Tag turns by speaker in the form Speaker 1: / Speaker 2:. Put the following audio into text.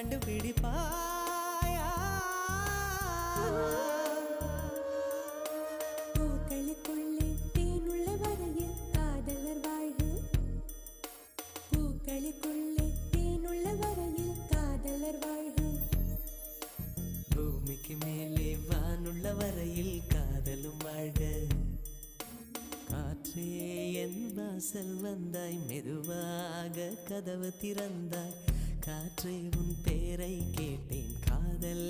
Speaker 1: கண்டுபிடிப்பாயா?
Speaker 2: பூக்களுக்குள்ளே தேனுள்ள வரையில் காதலர் வாழ்க. பூக்களுக்குள்ளே தேனுள்ள வரையில் காதலர் வாழ்க.
Speaker 1: பூமிக்கு மேலே வானுள்ள வரையில் காதலும் வாழ்க. காற்றே என் வாசல் வந்தாய், மெதுவாக கதவு திறந்தாய். காற்றே உன் பேரை கேட்டேன், காதல்